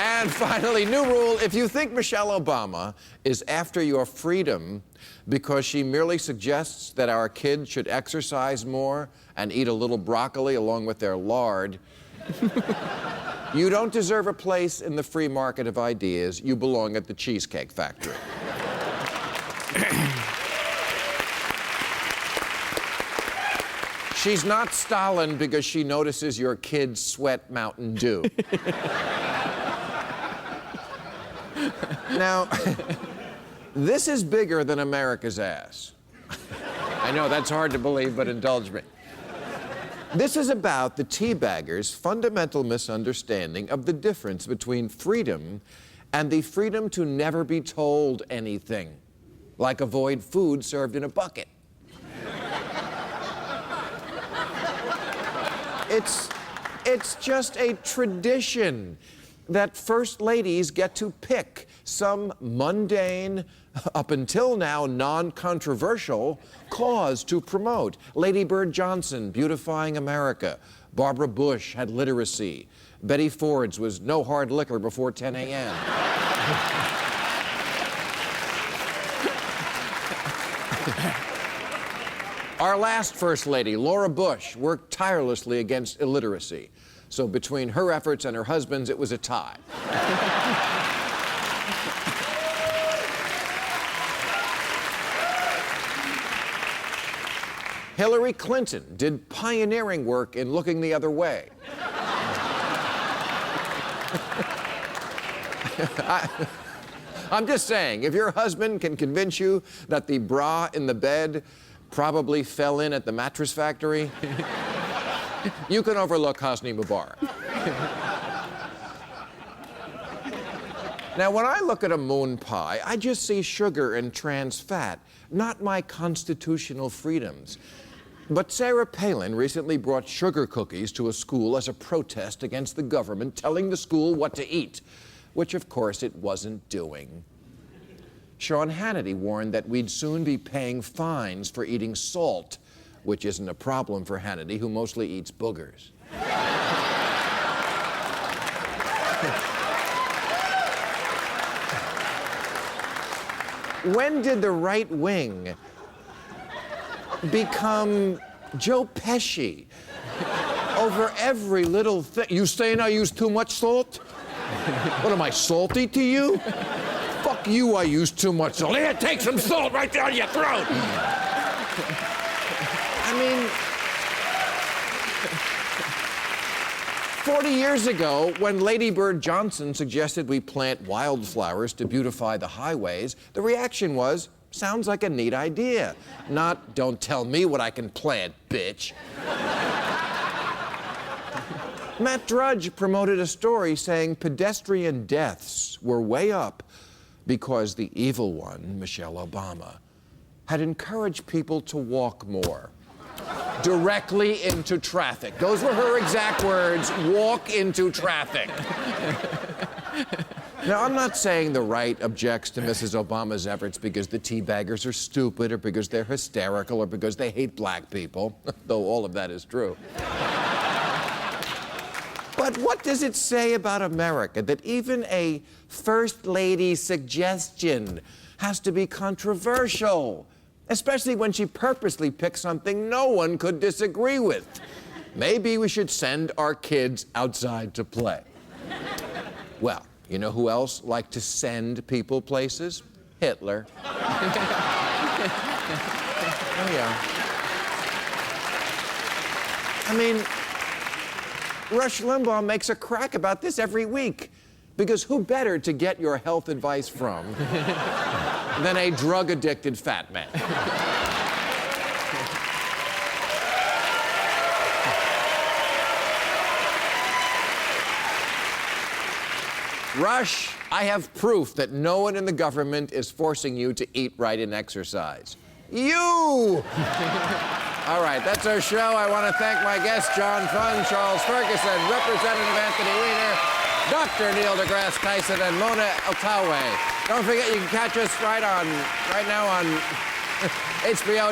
And finally, new rule, if you think Michelle Obama is after your freedom because she merely suggests that our kids should exercise more and eat a little broccoli along with their lard, you don't deserve a place in the free market of ideas. You belong at the Cheesecake Factory. She's not Stalin because she notices your kids sweat Mountain Dew. Now, this is bigger than America's ass. I know that's hard to believe, but indulge me. This is about the teabaggers' fundamental misunderstanding of the difference between freedom and the freedom to never be told anything, like avoid food served in a bucket. It's just a tradition that first ladies get to pick some mundane, up until now non-controversial, cause to promote. Lady Bird Johnson, beautifying America. Barbara Bush had literacy. Betty Ford's was no hard liquor before 10 a.m. Our last First Lady, Laura Bush, worked tirelessly against illiteracy. So between her efforts and her husband's, it was a tie. Hillary Clinton did pioneering work in looking the other way. I'm just saying, if your husband can convince you that the bra in the bed probably fell in at the mattress factory, you can overlook Hosni Mubarak. Now, when I look at a moon pie, I just see sugar and trans fat, not my constitutional freedoms. But Sarah Palin recently brought sugar cookies to a school as a protest against the government telling the school what to eat, which, of course, it wasn't doing. Sean Hannity warned that we'd soon be paying fines for eating salt, which isn't a problem for Hannity, who mostly eats boogers. When did the right wing become Joe Pesci over every little thing? You saying I use too much salt? What, am I salty to you? Fuck you, I use too much salt. Here, take some salt right down your throat. I mean, 40 years ago, when Lady Bird Johnson suggested we plant wildflowers to beautify the highways, the reaction was, sounds like a neat idea. Not, don't tell me what I can plant, bitch. Matt Drudge promoted a story saying pedestrian deaths were way up because the evil one, Michelle Obama, had encouraged people to walk more. Directly into traffic. Those were her exact words, walk into traffic. Now, I'm not saying the right objects to Mrs. Obama's efforts because the teabaggers are stupid or because they're hysterical or because they hate black people, though all of that is true. But what does it say about America that even a First Lady suggestion has to be controversial? Especially when she purposely picks something no one could disagree with. Maybe we should send our kids outside to play. Well, you know who else liked to send people places? Hitler. Oh, yeah. I mean, Rush Limbaugh makes a crack about this every week. Because who better to get your health advice from than a drug-addicted fat man? Rush, I have proof that no one in the government is forcing you to eat right and exercise. You! All right, that's our show. I want to thank my guests, John Fun, Charles Ferguson, Representative Anthony Weiner, Dr. Neil deGrasse Tyson, and Mona Eltawe. Don't forget, you can catch us right now on HBO.